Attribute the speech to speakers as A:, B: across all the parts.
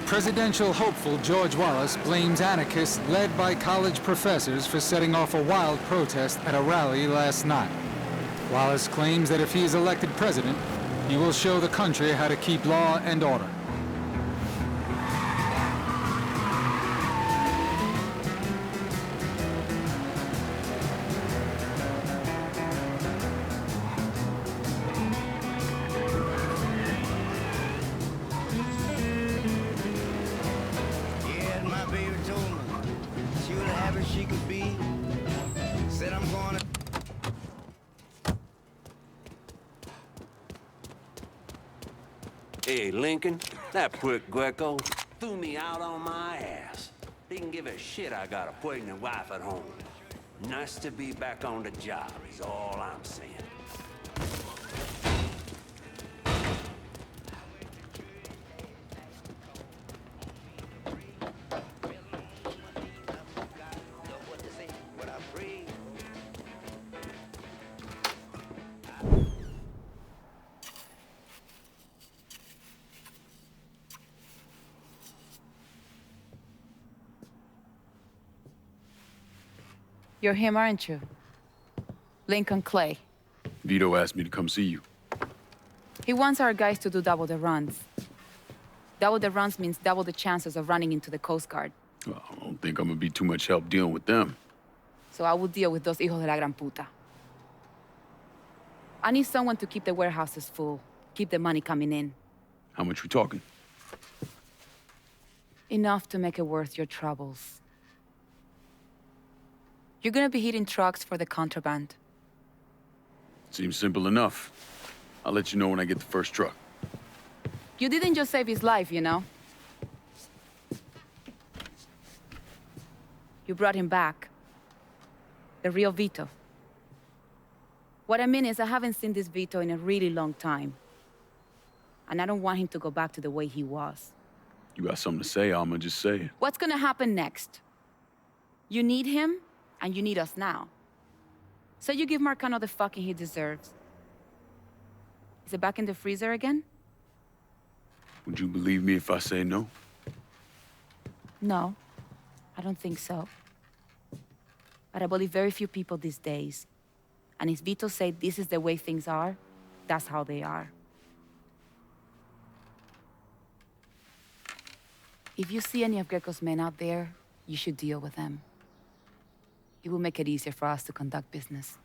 A: Presidential hopeful George Wallace blames anarchists led by college professors for setting off a wild protest at a rally last night. Wallace claims that if he is elected president, he will show the country how to keep law and order.
B: Hey, Lincoln, that prick Greco threw me out on my ass. Didn't give a shit I got a pregnant wife at home. Nice to be back on the job is all I'm saying.
C: You're him, aren't you? Lincoln Clay.
D: Vito asked me to come see you.
C: He wants our guys to do double the runs. Double the runs means double the chances of running into the Coast Guard.
D: Well, I don't think I'm gonna be too much help dealing with them.
C: So I will deal with those hijos de la gran puta. I need someone to keep the warehouses full, keep the money coming in.
D: How much we talking?
C: Enough to make it worth your troubles. You're gonna be hitting trucks for the contraband.
D: Seems simple enough. I'll let you know when I get the first truck.
C: You didn't just save his life, you know? You brought him back. The real Vito. What I mean is, I haven't seen this Vito in a really long time. And I don't want him to go back to the way he was.
D: You got something to say, I'ma just say it.
C: What's gonna happen next? You need him, and you need us now. So you give Marcano the fucking he deserves. Is it back in the freezer again?
D: Would you believe me if I say no?
C: No, I don't think so. But I believe very few people these days. And if Vito said this is the way things are, that's how they are. If you see any of Greco's men out there, you should deal with them. It will make it easier for us to conduct business.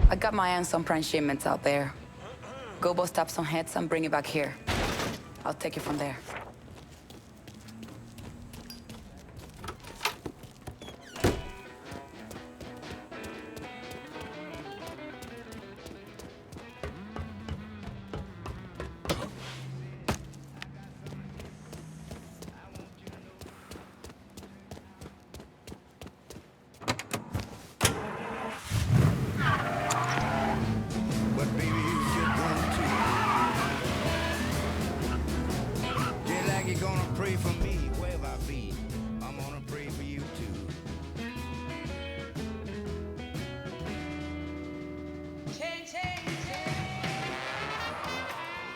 C: I got my hands on prime shipments out there. Go bust up some heads and bring it back here. I'll take it from there.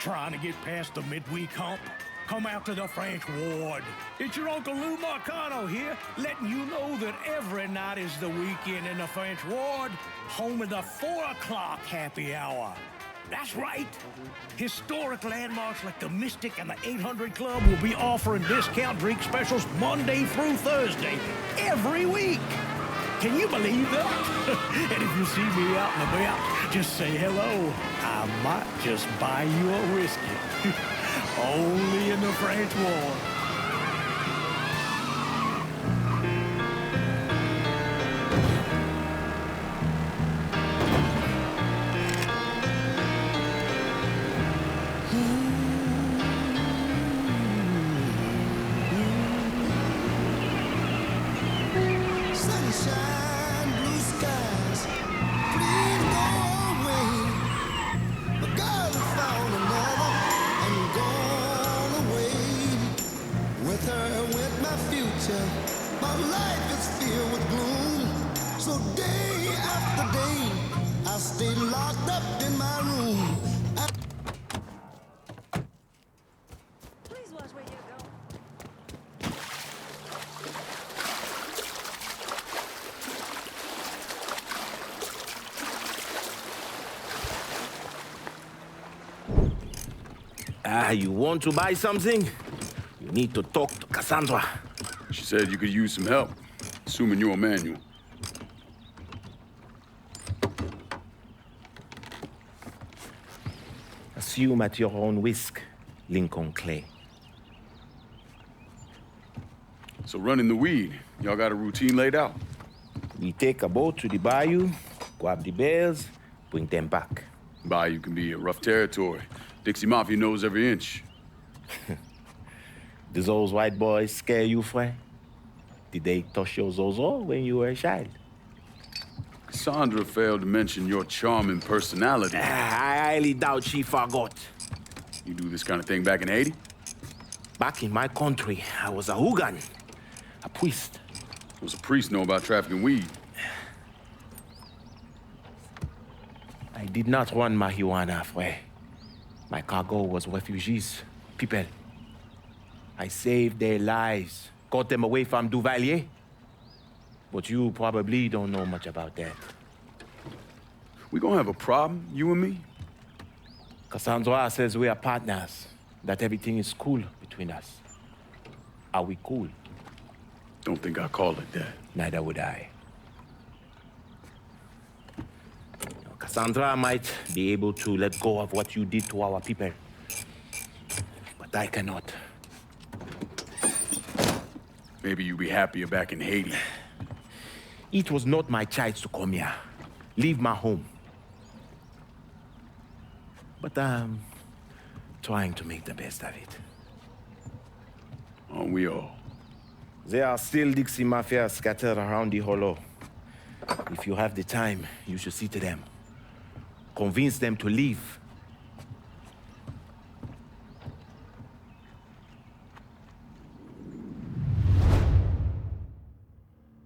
E: Trying to get past the midweek hump? Come out to the French Ward. It's your Uncle Lou Marcano here, letting you know that every night is the weekend in the French Ward, home of the 4 o'clock happy hour. That's right. Historic landmarks like the Mystic and the 800 Club will be offering discount drink specials Monday through Thursday, every week. Can you believe that? And if you see me out and about, just say hello. I might just buy you a whiskey. Only in the French Ward.
F: Sunshine, blue skies, please go away. A girl who found another.
G: You want to buy something? You need to talk to Cassandra.
D: She said you could use some help, assuming you're a manual.
G: Assume at your own risk, Lincoln Clay.
D: So running the weed, y'all got a routine laid out?
G: We take a boat to the bayou, grab the bears, bring them back.
D: Bayou can be a rough territory. Dixie Mafia knows every inch.
G: Do those white boys scare you, Fred? Did they touch your zozo when you were a child?
D: Cassandra failed to mention your charming personality.
G: I highly doubt she forgot.
D: You do this kind of thing back in Haiti?
G: Back in my country, I was a hooligan, a priest.
D: What's a priest know about trafficking weed?
G: I did not run marijuana, Fred. My cargo was refugees, people. I saved their lives, got them away from Duvalier. But you probably don't know much about that.
D: We gonna have a problem, you and me?
G: Cassandra says we are partners, that everything is cool between us. Are we cool?
D: Don't think I call it that.
G: Neither would I. Cassandra might be able to let go of what you did to our people. But I cannot.
D: Maybe you'd be happier back in Haiti.
G: It was not my choice to come here. Leave my home. But I'm trying to make the best of it.
D: Aren't we all?
G: There are still Dixie Mafia scattered around the hollow. If you have the time, you should see to them. Convince them to leave.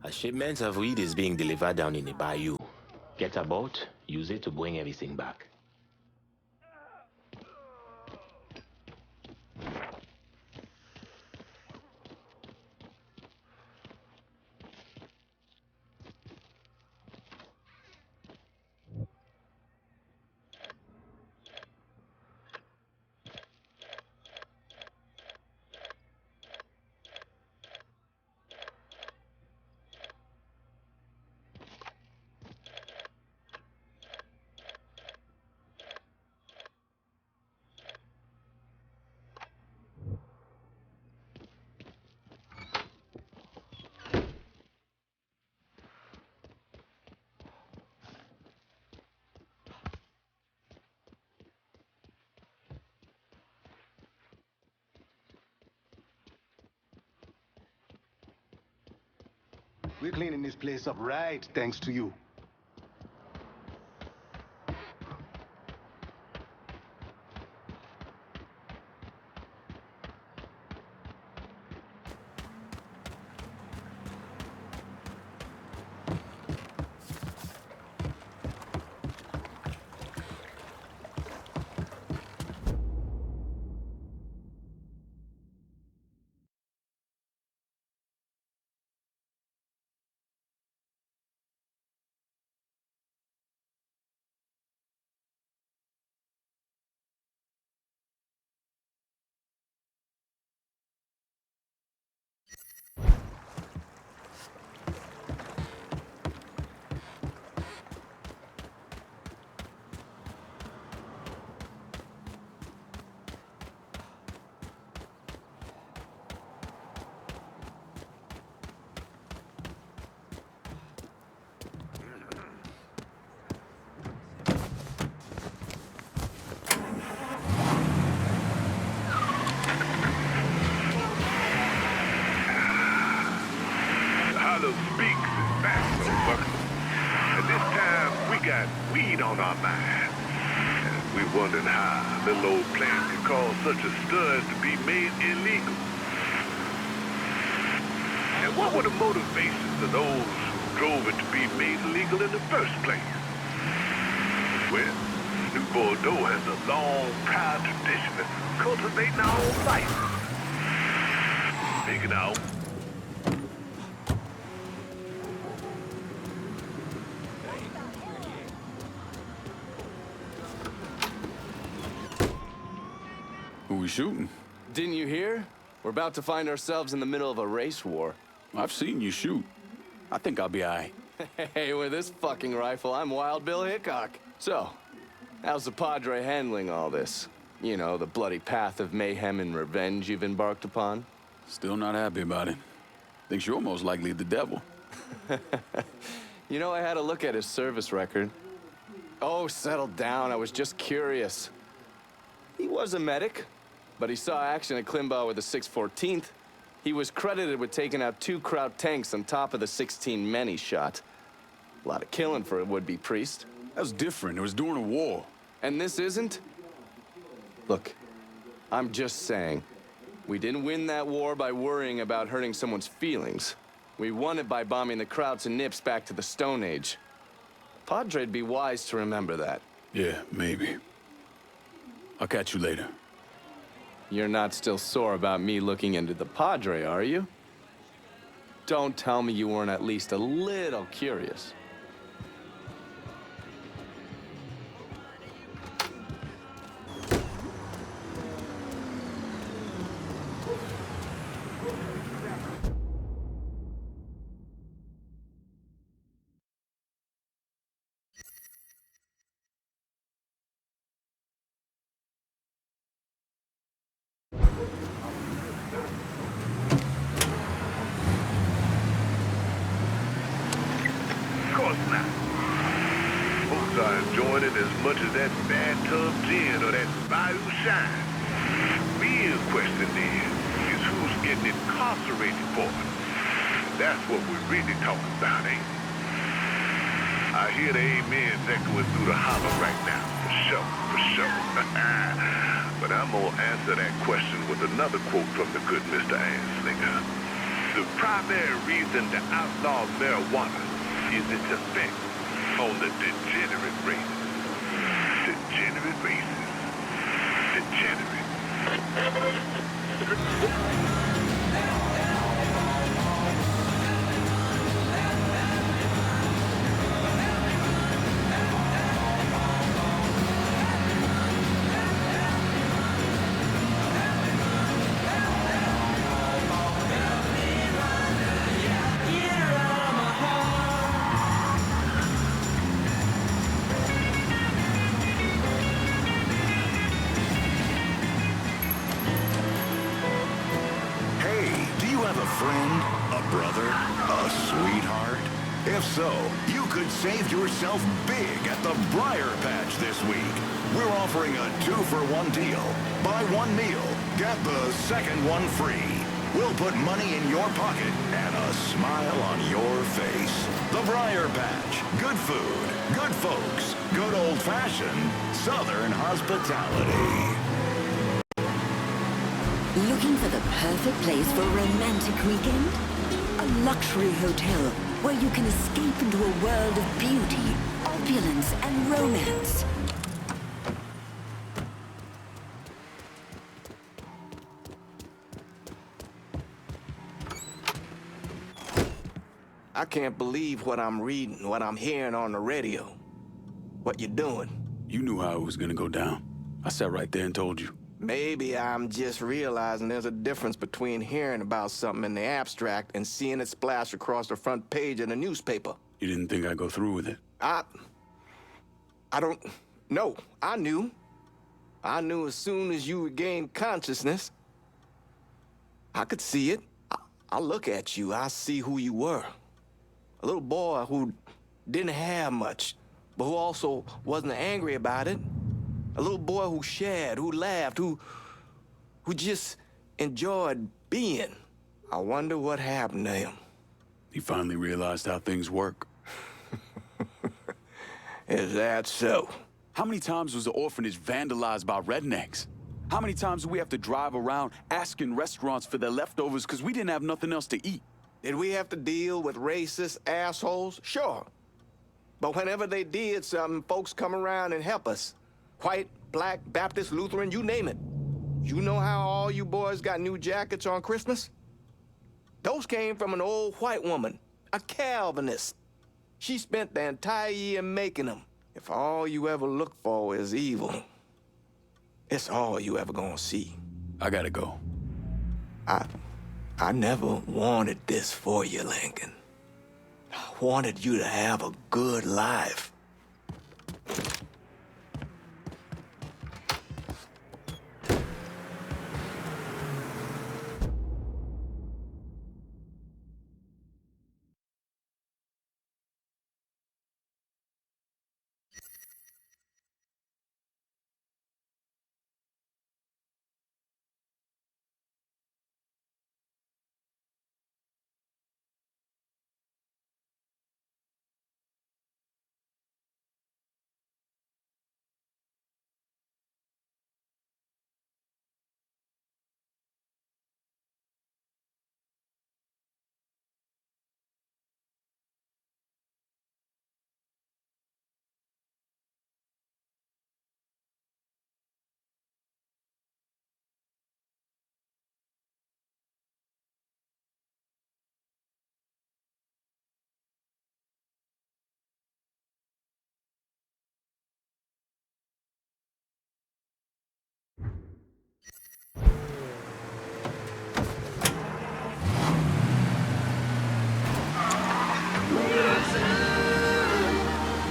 G: A shipment of weed is being delivered down in the bayou. Get a boat, use it to bring everything back.
H: We're cleaning this place up right, thanks to you.
I: Speaks is back, motherfucker. And this time, we got weed on our mind. And we wondered how little old plant could cause such a stud to be made illegal. And what were the motivations of those who drove it to be made illegal in the first place? Well, New Bordeaux has a long, proud tradition of cultivating our own life. Making our own.
D: Who we shooting?
J: Didn't you hear? We're about to find ourselves in the middle of a race war.
D: I've seen you shoot. I think I'll be all right.
J: Hey, with this fucking rifle, I'm Wild Bill Hickok. So, how's the Padre handling all this? You know, the bloody path of mayhem and revenge you've embarked upon?
D: Still not happy about it. Thinks you're most likely the devil.
J: You know, I had a look at his service record. Oh, settle down. I was just curious. He was a medic, but he saw action at Klimbaugh with the 614th. He was credited with taking out 2 Kraut tanks on top of the 16 men he shot. A lot of killing for a would-be priest.
D: That was different. It was during a war.
J: And this isn't? Look, I'm just saying, we didn't win that war by worrying about hurting someone's feelings. We won it by bombing the Krauts and Nips back to the Stone Age. Padre'd be wise to remember that.
D: Yeah, maybe. I'll catch you later.
J: You're not still sore about me looking into the Padre, are you? Don't tell me you weren't at least a little curious.
I: Enjoying it as much as that bathtub gin or that Bayou shine. Real question is who's getting incarcerated for it? That's what we're really talking about, ain't it? I hear the amens echoing through the hollow right now, for sure. But I'm gonna answer that question with another quote from the good Mr. Anslinger. The primary reason to outlaw marijuana is its effect on the degenerate races. Degenerate races. Degenerate.
K: friend, a brother, a sweetheart? If so, you could save yourself big at the Briar Patch this week. We're offering a 2-for-1 deal. Buy one meal, get the second one free. We'll put money in your pocket and a smile on your face. The Briar Patch. Good food, good folks, good old-fashioned Southern hospitality.
L: Looking for the perfect place for a romantic weekend? A luxury hotel where you can escape into a world of beauty, opulence, and romance.
G: I can't believe what I'm reading, what I'm hearing on the radio. What you doing?
D: You knew how it was gonna go down. I sat right there and told you.
G: Maybe I'm just realizing there's a difference between hearing about something in the abstract and seeing it splash across the front page in a newspaper.
D: You didn't think I'd go through with it?
G: I don't know. I knew. I knew as soon as you regained consciousness. I could see it. I look at you, I see who you were. A little boy who didn't have much, but who also wasn't angry about it. A little boy who shared, who laughed, who just enjoyed being. I wonder what happened to him.
D: He finally realized how things work.
G: Is that so?
D: How many times was the orphanage vandalized by rednecks? How many times do we have to drive around asking restaurants for their leftovers because we didn't have nothing else to eat?
G: Did we have to deal with racist assholes? Sure. But whenever they did something, folks come around and help us. White, black, Baptist, Lutheran, you name it. You know how all you boys got new jackets on Christmas? Those came from an old white woman, a Calvinist. She spent the entire year making them. If all you ever look for is evil, it's all you ever gonna see.
D: I gotta go.
F: I never wanted this for you, Lincoln. I wanted you to have a good life.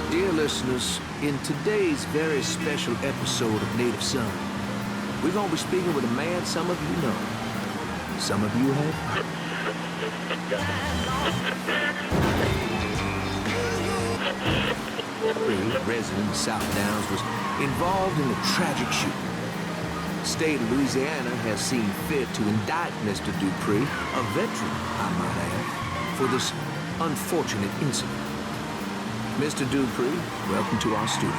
M: Dear listeners, in today's very special episode of Native Son, we're going to be speaking with a man some of you know. Some of you have. Resident of South Downs was involved in a tragic shooting. The state of Louisiana has seen fit to indict Mr. Dupree, a veteran, I might add, for this unfortunate incident. Mr. Dupree, welcome to our studio.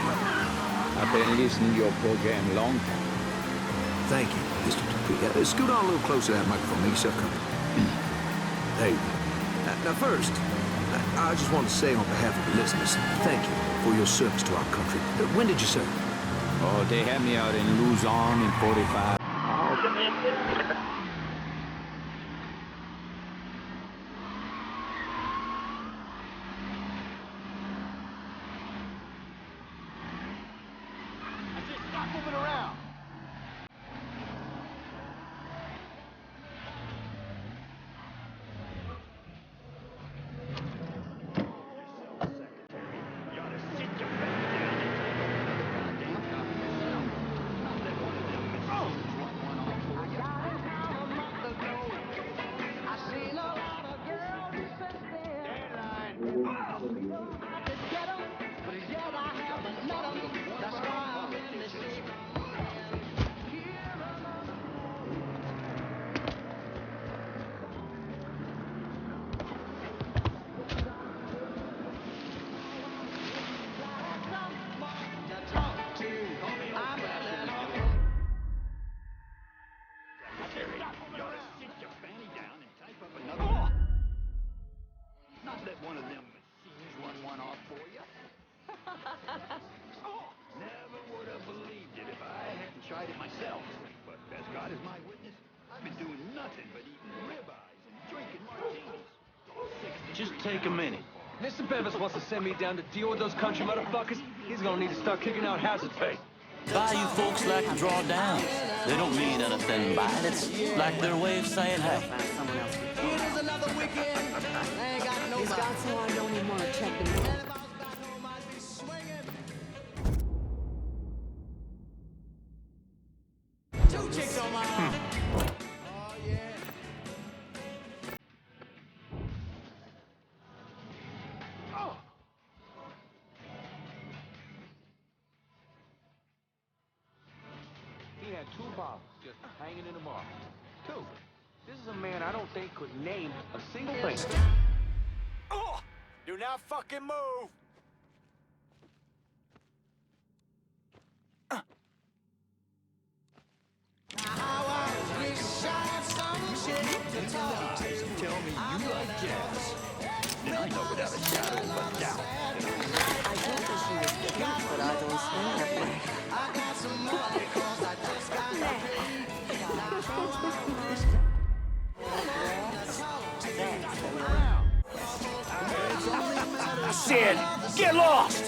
N: I've been listening to your program a long time.
M: Thank you, Mr. Dupree. Scoot on a little closer to that microphone. Make yourself comfortable. There you go. Now first, I just want to say on behalf of the listeners, thank you for your service to our country. When did you serve?
N: Oh, they had me out in Luzon in 45.
I: Tried it myself, but as God is my witness, I've been doing nothing but eating ribeyes and drinking martinis.
O: Just take a minute. Mr. Bevis wants to send me down to deal with those country motherfuckers. He's gonna need to start kicking out hazard pay.
P: Bayou folks like to draw down. They don't mean anything by it. It's like their way of saying hey.
F: It is another weekend. I ain't got no. He's got so I don't even want to check the mail. Two chicks on my arm. Oh, yeah. Oh.
O: He had 2 bottles just hanging in the bar. 2. This is a man I don't think could name a single thing.
F: Oh! Do not fucking move!
K: Tell me you like jazz. And I know without a shadow of a doubt.
L: I don't think she was different, but I don't swing that way.
F: I got some money 'cause I just got
E: Sid, get lost!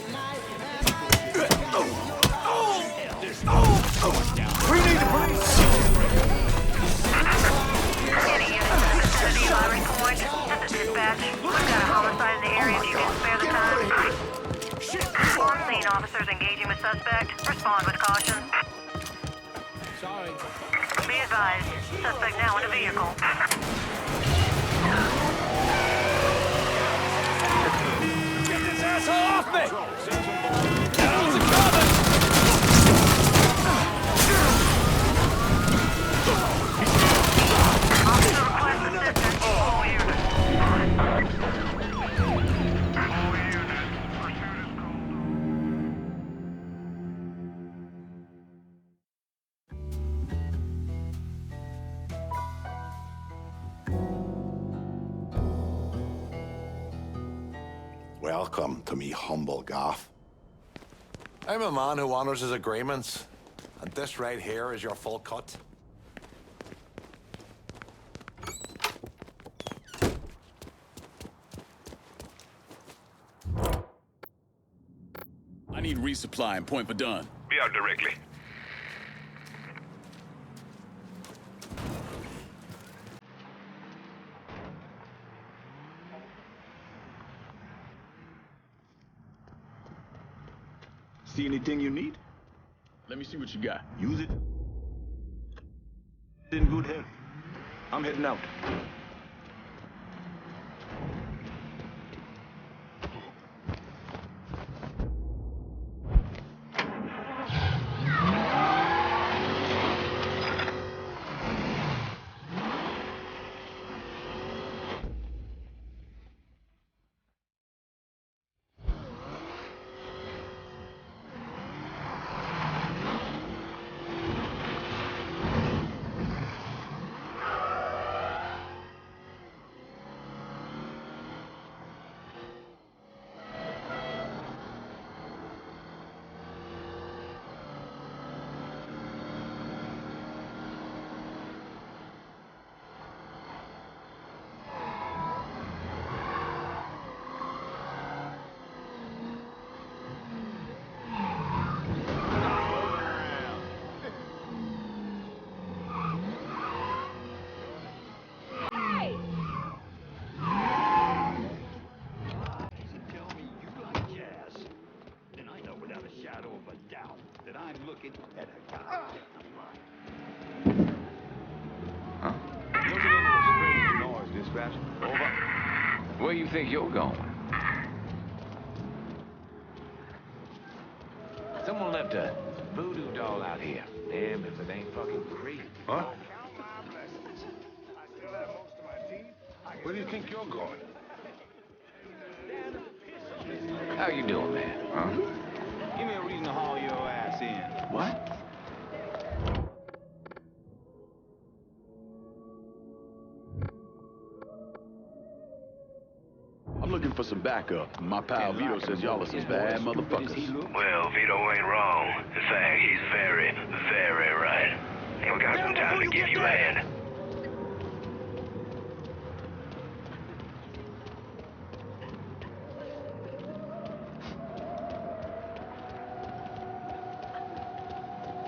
E: We need the police!
Q: officers engaging the suspect. Respond with caution.
O: Sorry.
Q: Be advised, suspect now in a vehicle.
O: Get this asshole off me! Down's a coming!
Q: Officer request assistance. All units.
R: Welcome to me humble Goth.
S: I'm a man who honors his agreements, and this right here is your full cut.
D: I need resupply and point for done.
I: Be out directly.
H: See anything you need?
D: Let me see what you got.
H: Use it. In good health. I'm heading out.
N: Where you think you're going? Someone left a voodoo doll out here. Damn if it ain't fucking creepy.
I: Huh? Where do you think you're going?
N: How you doing, man? Huh?
O: Give me a reason to haul your ass in.
N: What?
D: I'm looking for some backup. My pal Vito says y'all are some bad motherfuckers.
I: Well, Vito ain't wrong. In fact, he's very, very right. And we got some time to give you a hand.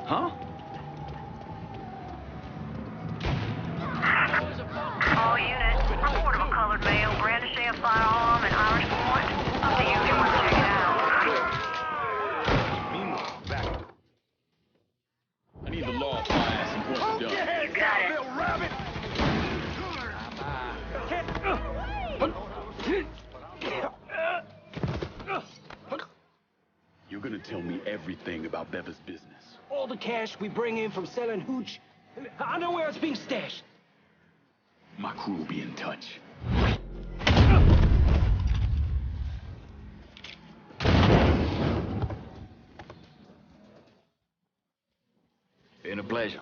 N: Huh?
Q: All units, report of a colored male brandishing a firearm in Irish Point. Up to you if you want to check it out.
D: I need the law class and point for done.
Q: You got it.
D: You're gonna tell me everything about Beva's business.
E: All the cash we bring in from selling hooch, I know where it's being stashed.
D: My crew will be in touch.
N: Been a pleasure.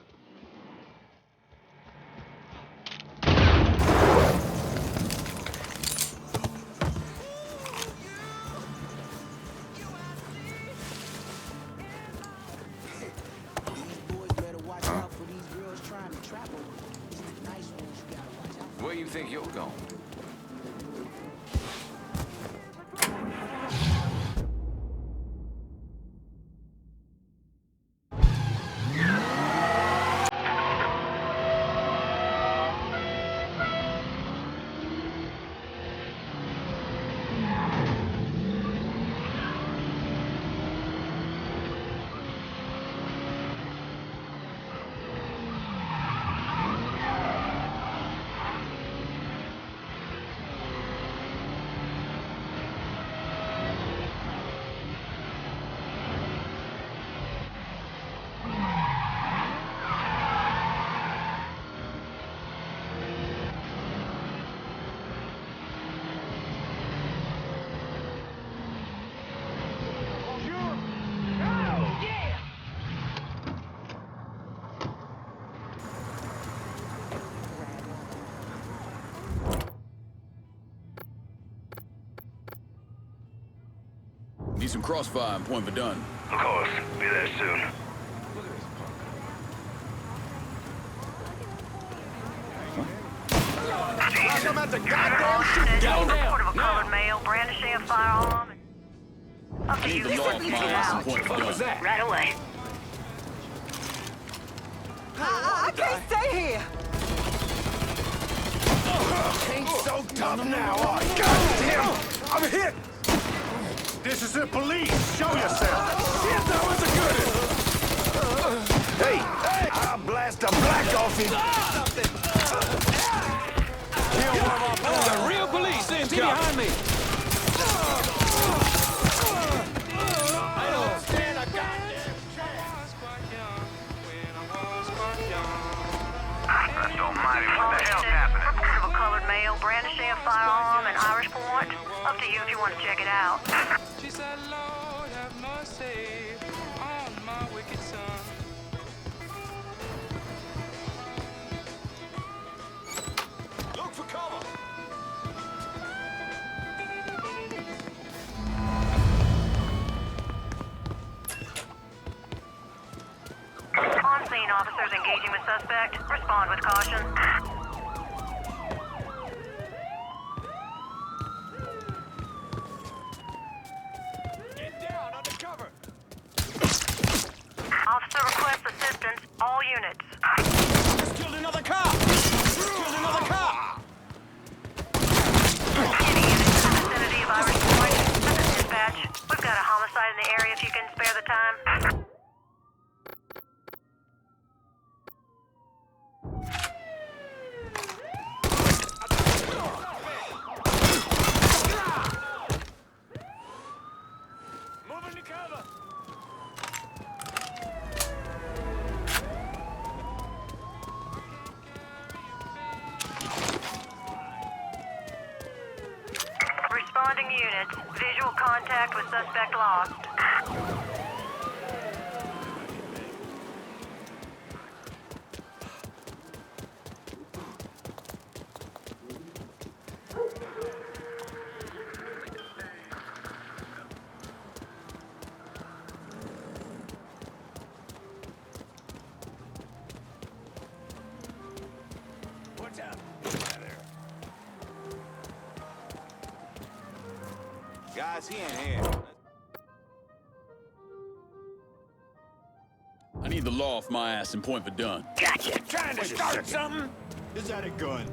N: Where you think you're going?
D: need some crossfire and point Verdun.
I: Of course. Be there soon.
S: Like I'm at the goddamn
Q: All
S: shooting
Q: units,
S: gallery.
Q: report of a colored male brandishing a firearm. Up to you.
D: Need the law of my ass and point Verdun.
Q: Right away.
T: I can't stay here.
S: Ain't so tough now, goddamn! I'm hit! This is the police! Show yourself! Shit, that was a good one! Hey! I'll blast the black off him! Kill one of our boys!
O: The real police! See behind me!
S: I don't stand a goddamn chance!
Q: That's almighty. What the hell's happening? Report of a colored male brandishing a firearm in Irish Point. Up to you if you want to check it out.
U: She said, Lord, have mercy on my wicked son.
S: Look for cover!
Q: On scene, officers engaging with suspect. Respond with caution.
S: Get down, under cover!
Q: Officer requests assistance. All units.
S: Just killed another cop! Killed another cop!
Q: Any units in the vicinity of Irish Point. This is dispatch. We've got a homicide in the area if you can spare the time.
S: Moving to cover!
Q: Responding units. Visual contact with suspect lost.
S: Watch out!
J: Guys, he ain't here.
D: I need the law off my ass and point Verdun.
S: Gotcha! Trying to start something? Is that a gun?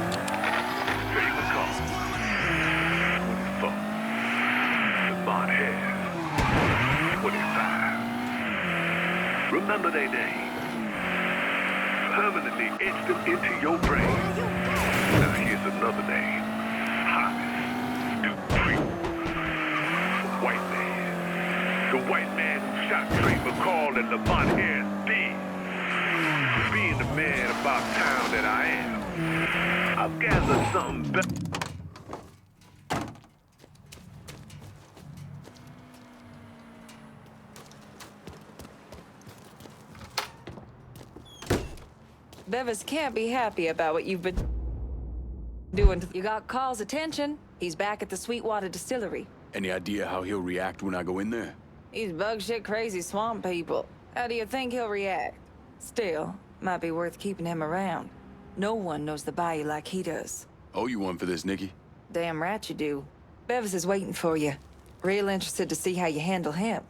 I: Take the call. Fuck. The bond head. 25. Remember their name. Permanently etched them into your brain. Now here's another name. Hollis. Dupree. White man. The white man who shot Trey McCall and Lamont Harris dead. Being the man about town that I am, I've gathered something better.
T: Bevis can't be happy about what you've been doing. You got Carl's attention. He's back at the Sweetwater Distillery.
D: Any idea how he'll react when I go in there?
T: He's bug shit crazy swamp people. How do you think he'll react? Still, might be worth keeping him around. No one knows the bayou like he does.
D: Owe you one for this, Nikki.
T: Damn right you do. Bevis is waiting for you. Real interested to see how you handle him.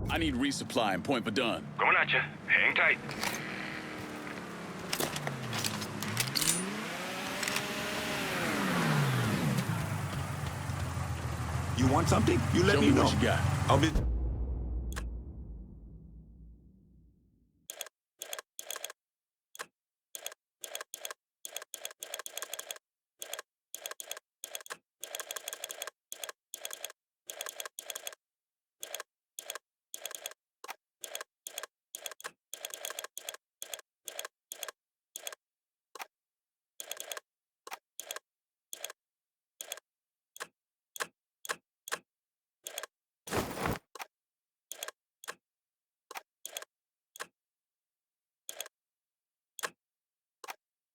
D: I need resupply and point Verdun.
I: Going at you. Hang tight.
K: You want something? You let
D: Show
K: me know.
D: what you got.
K: I'll be...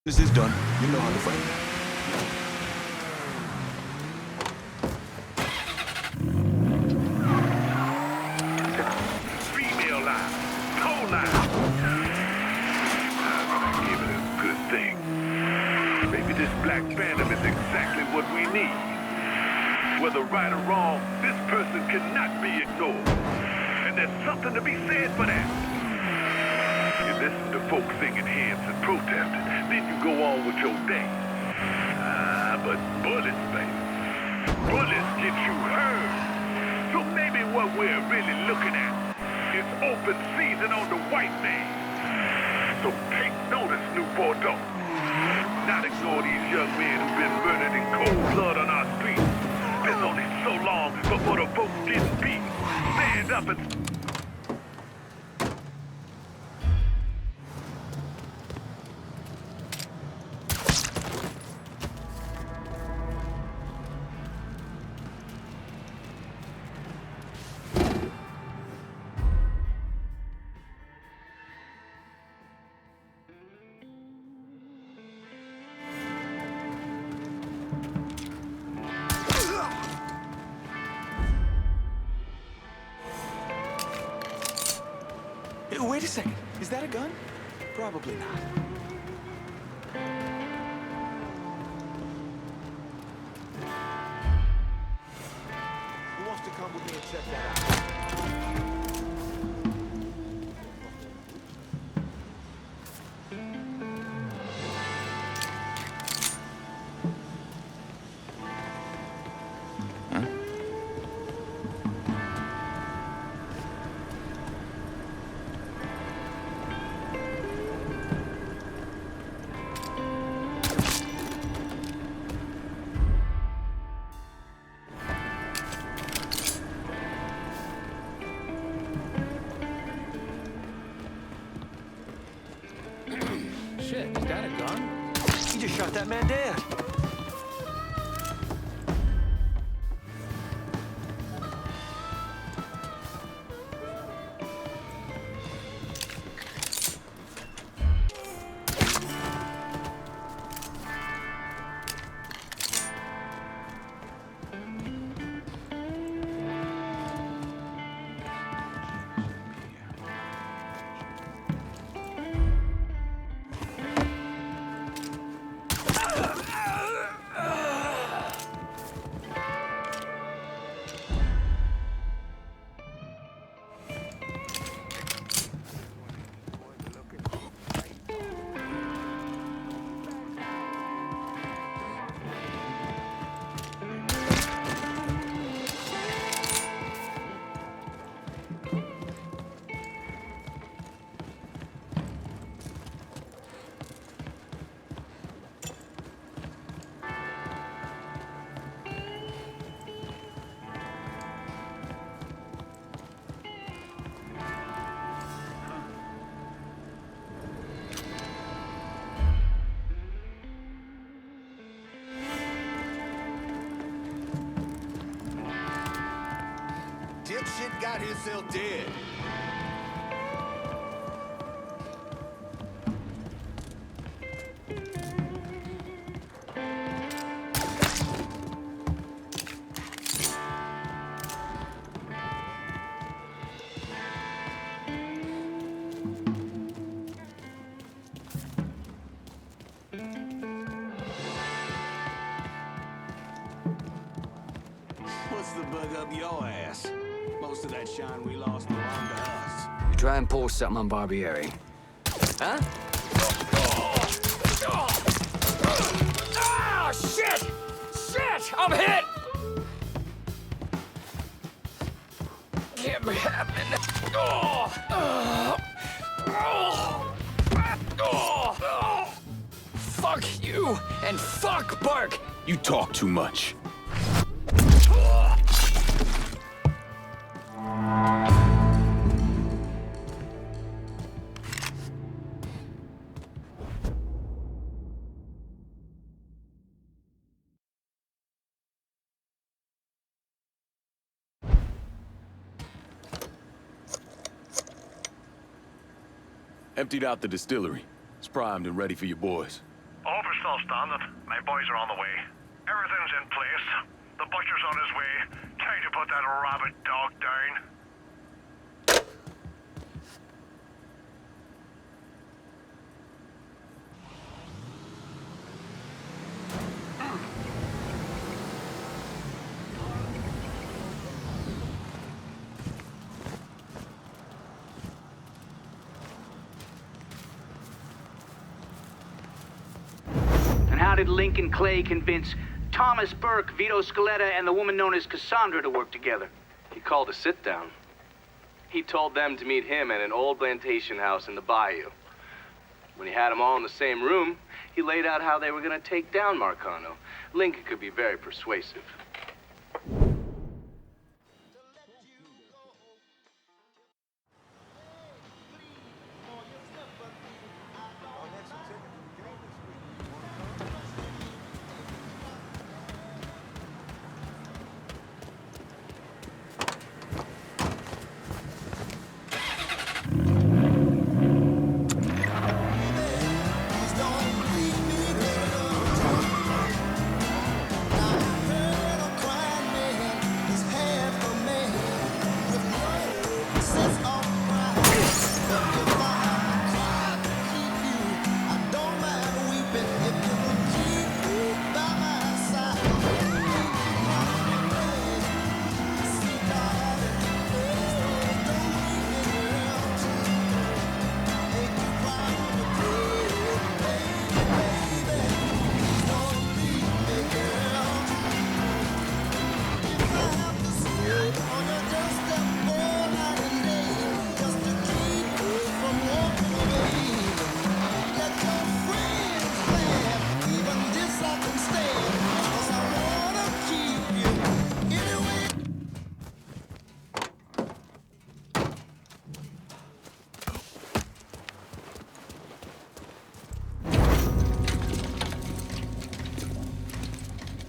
D: This is done. You know how to fight.
I: Female line, toe line. I'm gonna give it a good thing. Maybe this Black Phantom is exactly what we need. Whether right or wrong, this person cannot be ignored. And there's something to be said for that. You listen to folks singing hymns and protesting, then you go on with your day. But bullets, baby. Bullets get you hurt. So maybe what we're really looking at is open season on the white man. So take notice, New Bordeaux. Not ignore these young men who've been murdered in cold blood on our streets. Been only so long before the folks getting beat. Stand up and...
D: Wait a second. Is that a gun? Probably not.
M: Who wants to come with me and check that out?
O: Shit, is that a gun?
F: He just shot that man dead. Dipshit got himself dead.
A: What's the bug up your ass? Most of that shine we lost belonged to us.
O: You try and pull something on Barbieri. Huh?
V: Ah, shit! Shit! I'm hit! Can't be happening. Fuck you and fuck Bark!
D: You talk too much. Emptied out the distillery. It's primed and ready for your boys.
I: all standard. My boys are on the way. Everything's in place. The butcher's on his way. Time to put that rabid dog down.
B: And how did Lincoln Clay convince Thomas Burke, Vito Scaletta, and the woman known as Cassandra to work together?
J: He called a sit-down. He told them to meet him at an old plantation house in the bayou. When he had them all in the same room, he laid out how they were going to take down Marcano. Lincoln could be very persuasive.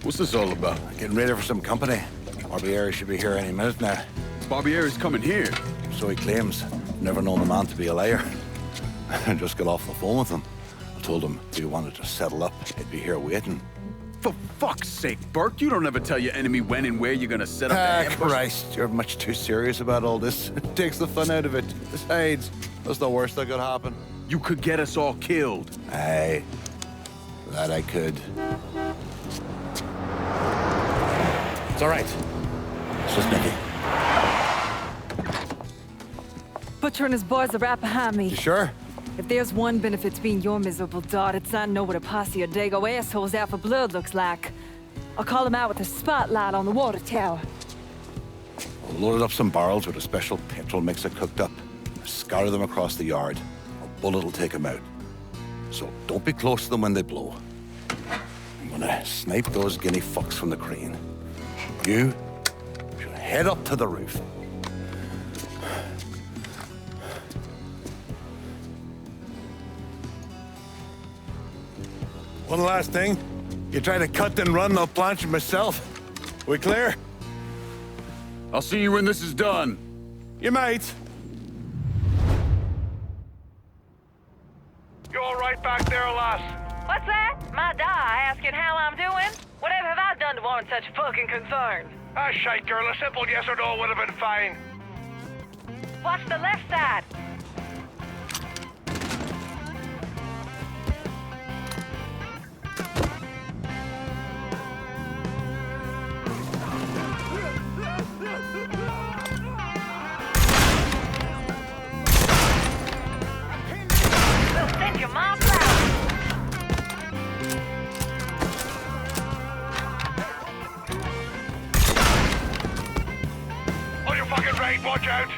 S: What's this all about? Getting ready for some company. Barbieri should be here any minute now.
D: Barbieri's coming here.
S: So he claims. Never known the man to be a liar. I just got off the phone with him. I told him if he wanted to settle up, he'd be here waiting.
D: For fuck's sake, Burke, you don't ever tell your enemy when and where you're gonna set up the ambush.
S: Christ, you're much too serious about all this. It takes the fun out of it. Besides, that's the worst that could happen.
D: You could get us all killed.
S: Aye, that I could. It's all right. It's just Nicky.
T: Butcher and his boys are right behind me.
S: You sure?
T: If there's one benefit to being your miserable dot, it's I know what a posse of Dago assholes out for blood looks like. I'll call them out with a spotlight on the water tower.
S: I'll load up some barrels with a special petrol mixer cooked up. Scatter them across the yard. A bullet will take them out. So don't be close to them when they blow. I'm gonna snipe those guinea fucks from the crane. You should head up to the roof. One last thing. You try to cut and run, I'll planch it myself. We clear?
D: I'll see you when this is done.
S: You might.
I: You all right back there, lass?
Q: What's that? My die asking how I'm doing? Whatever have I done to warrant such fucking concern?
I: Ah, shite, girl. A simple yes or no would have been fine.
Q: Watch the left side. We'll send your mom flowers.
I: On your fucking right, watch out!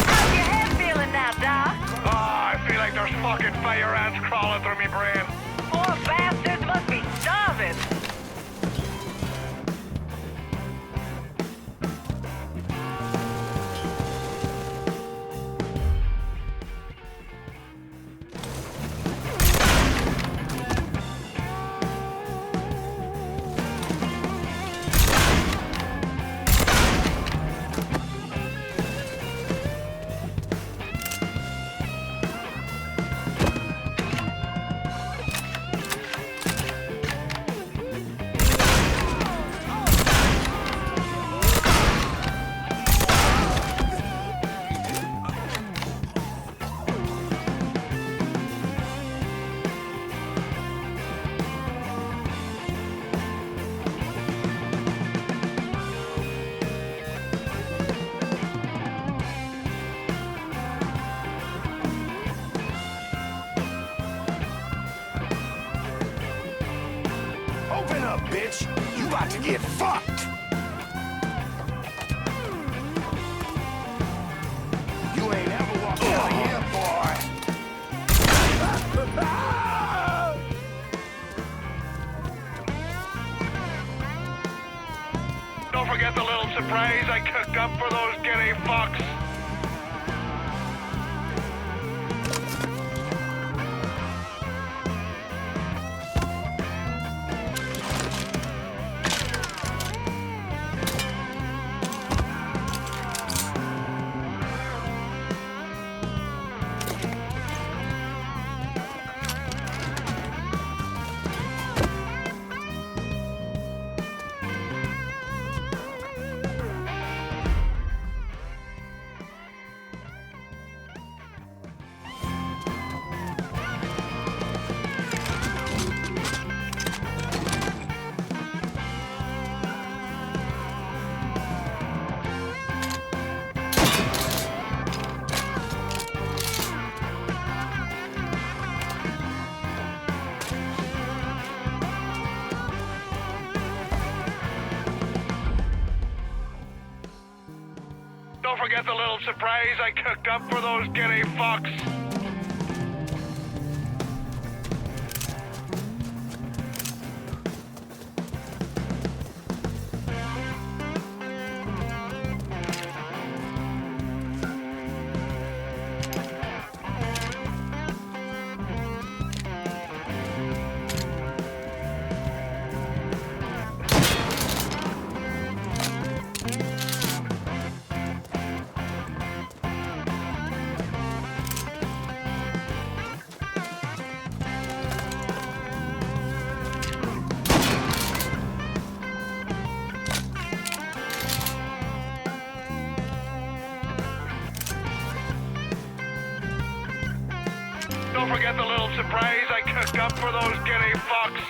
Q: How's your head feeling now, Doc?
I: Ah, I feel like there's fucking fire ants crawling through me brain.
Q: Poor bastards must be starving.
S: Open up, bitch! You about to get fucked! You ain't ever walked out of here, boy!
I: Don't forget the little surprise I cooked up for those guinea fucks. Don't forget the little surprise I cooked up for those guinea fucks. Don't forget the little surprise I cooked up for those guinea fucks.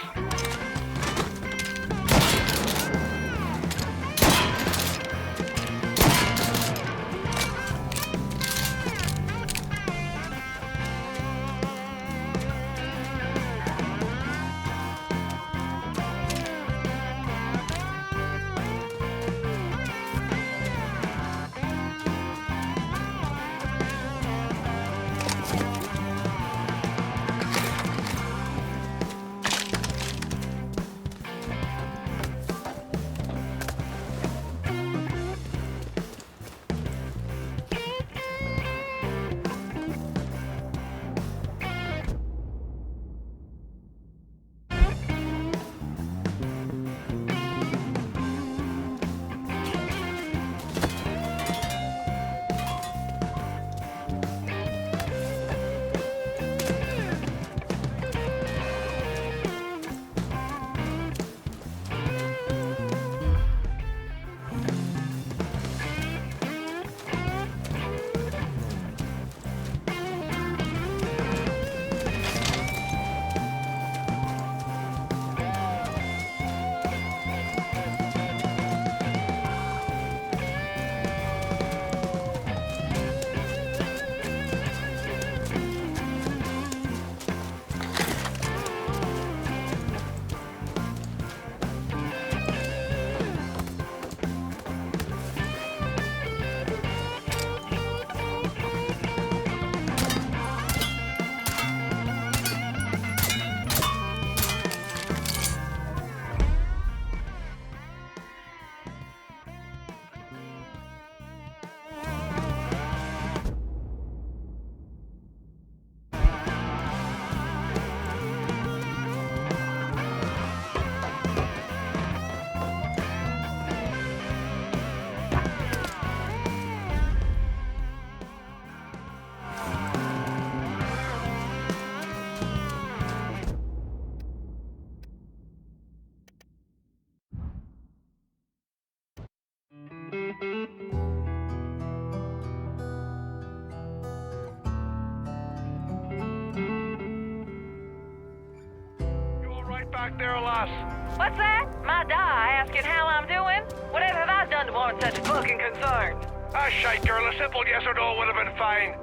I: Back there, lass.
Q: What's that? My die asking how I'm doing? Whatever have I done to warrant such fucking concern?
I: Ah, shite, girl. A simple yes or no would have been fine.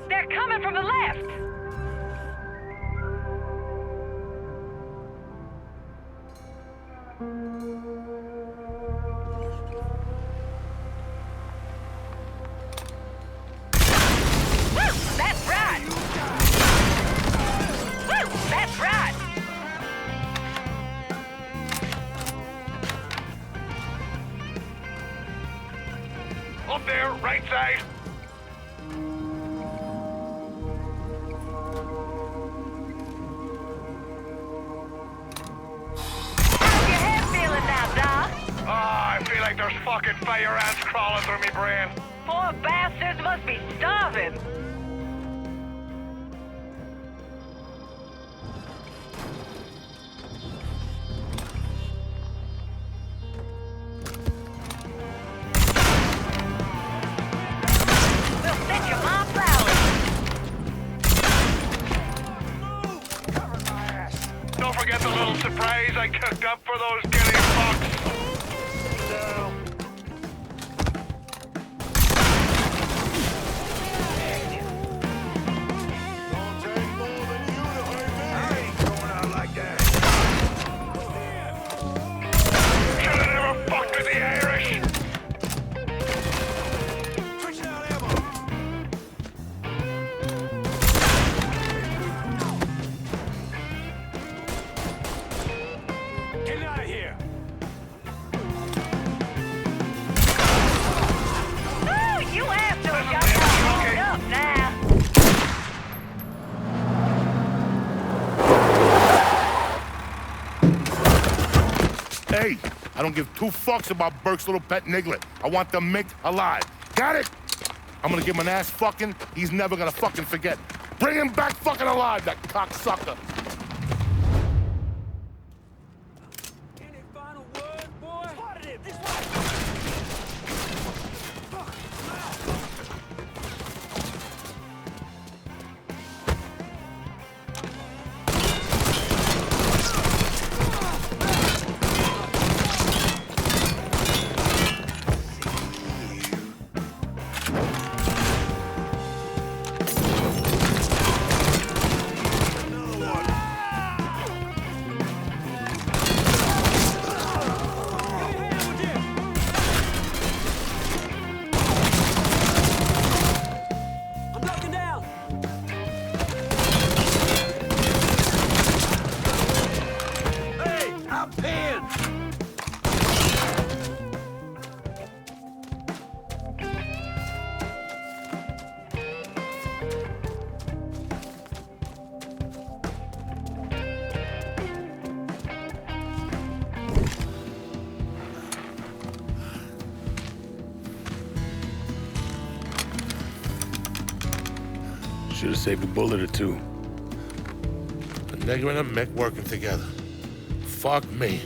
Q: They're coming from the left. That's right! Woo! That's right!
I: Up there, right side.
Q: How's your head feeling now, Doc?
I: I feel like there's fucking fire ants crawling through me brain.
Q: Poor bastards must be starving. We'll set your mom flowers.
I: Don't forget the little surprise I cooked up for those guinea fucks. Should've never fucked with the Irish.
S: Get out of here!
Q: Ooh, you assholes got me all up now.
S: Hey, I don't give two fucks about Burke's little pet Niglet. I want the Mick alive. Got it? I'm gonna give him an ass fucking he's never gonna fucking forget. Bring him back fucking alive, that cocksucker.
U: Any final word, boy? Spotted this way! I'm knocking down! Hey, I'm pinned!
S: Should have saved a bullet or two. A nigger and a Mick working together. Fuck me.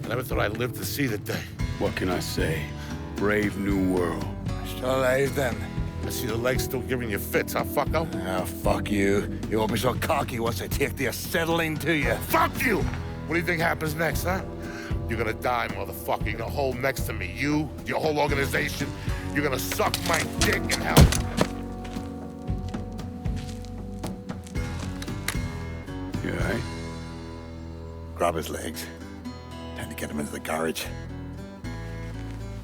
S: I never thought I'd live to see the day.
R: What can I say? Brave new world.
S: Alive then. I see the legs still giving you fits, huh, fucko?
R: Ah, fuck you. You won't be so cocky once I take the acetylene to you.
S: Fuck you! What do you think happens next, huh? You're gonna die, motherfucker. You're gonna hold next to me. You, your whole organization. You're gonna suck my dick in hell.
R: You all right? Grab his legs. Time to get him into the garage.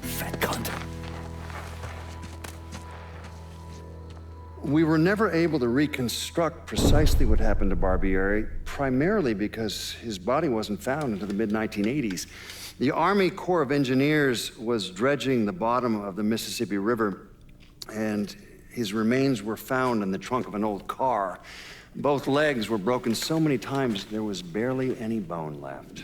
R: Fat cunt.
C: We were never able to reconstruct precisely what happened to Barbieri, primarily because his body wasn't found until the mid-1980s. The Army Corps of Engineers was dredging the bottom of the Mississippi River, and his remains were found in the trunk of an old car. Both legs were broken so many times there was barely any bone left.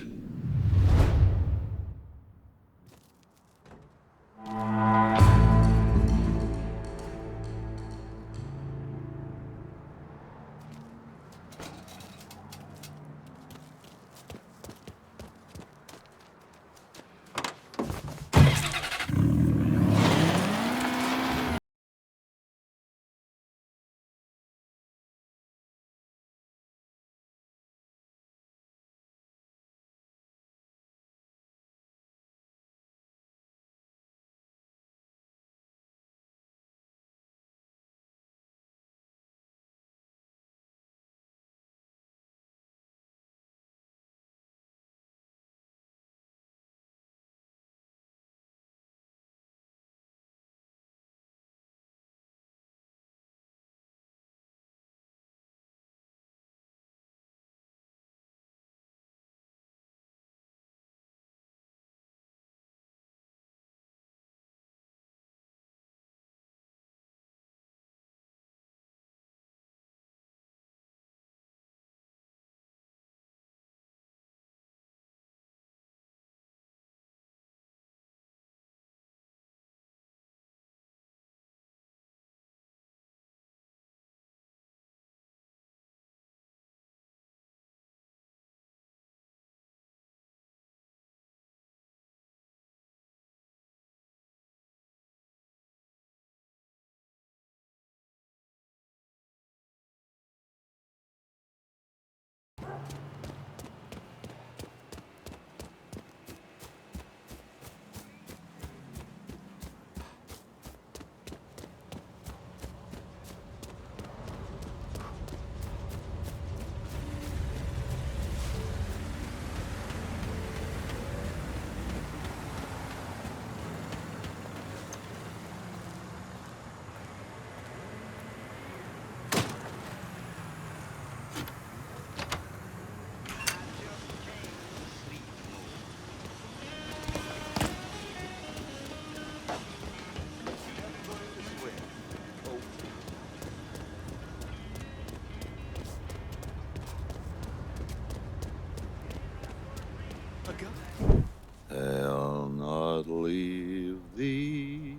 G: I'll not leave thee,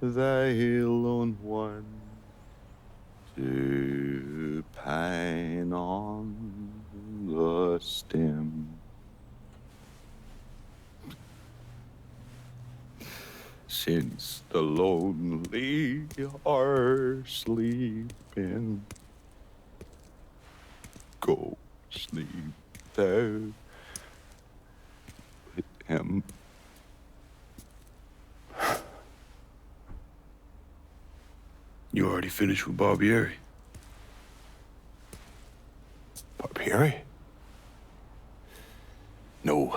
G: thy lone one, to pine on the stem. Since the lonely are sleeping, go sleep thou with him.
P: You already finished with Barbieri?
G: Barbieri? No.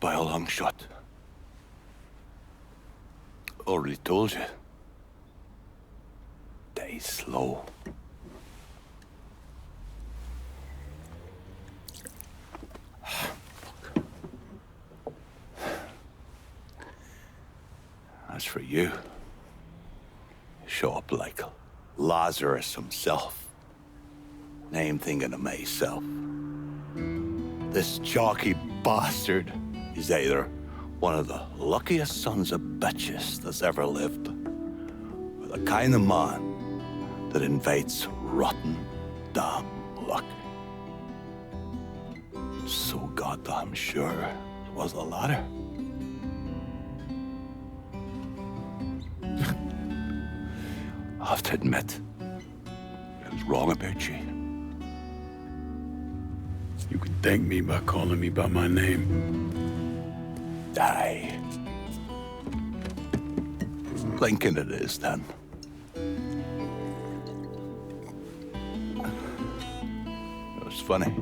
G: By a long shot. Already told you. Die slow. As for you, show up like Lazarus himself. And I'm thinking to myself, this chalky bastard is either one of the luckiest sons of bitches that's ever lived, or the kind of man that invites rotten damn luck. So goddamn sure it was the latter. I have to admit, I was wrong about you.
P: You can thank me by calling me by my name.
G: Aye. Lincoln it is, then. It's funny.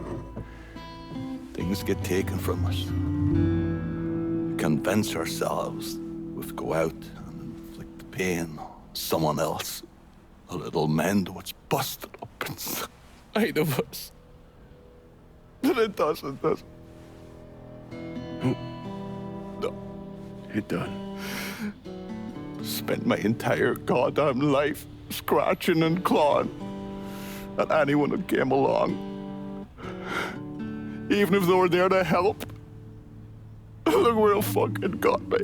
G: Things get taken from us. We convince ourselves we have to go out and inflict the pain on someone else. A little mend what's busted up inside of us. But it doesn't, does it? No.
P: It done.
G: Spent my entire goddamn life scratching and clawing at anyone that came along. Even if they were there to help. Look where it fucking got me.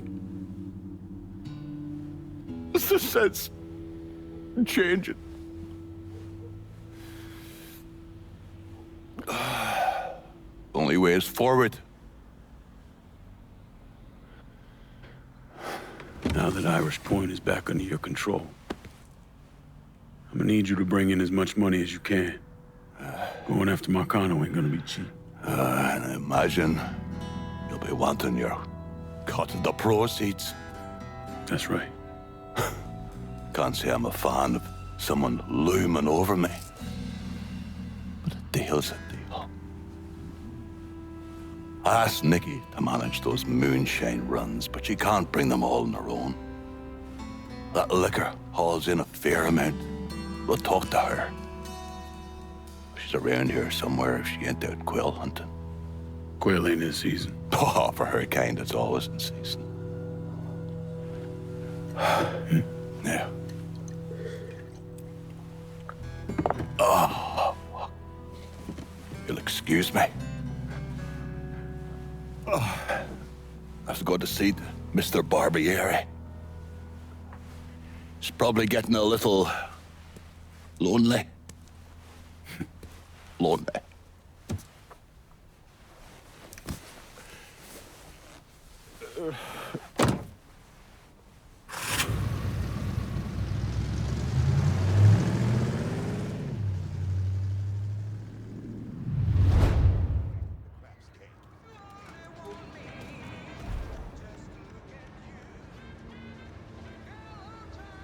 G: It's the sense in changing. Only way is forward.
P: Now that Irish Point is back under your control, I'm gonna need you to bring in as much money as you can. Going after Marcano ain't gonna be cheap.
G: And I imagine you'll be wanting your cut of the proceeds.
P: That's right.
G: Can't say I'm a fan of someone looming over me. But a deal's a deal. I asked Nikki to manage those moonshine runs, but she can't bring them all on her own. That liquor hauls in a fair amount. We'll talk to her. She's around here somewhere if she ain't out quail hunting.
P: Quail ain't in season.
G: Oh, for her kind, it's always in season. Yeah. Oh, you'll excuse me. Oh, I have to go to see Mr. Barbieri. He's probably getting a little lonely. Lonely.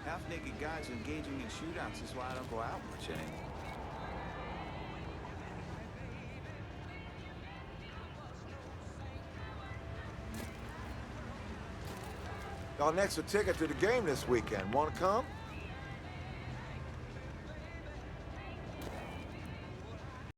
N: Half-naked guys engaging in shootouts is why I don't go out much anymore.
W: Got an extra ticket to the game this weekend. Want to come?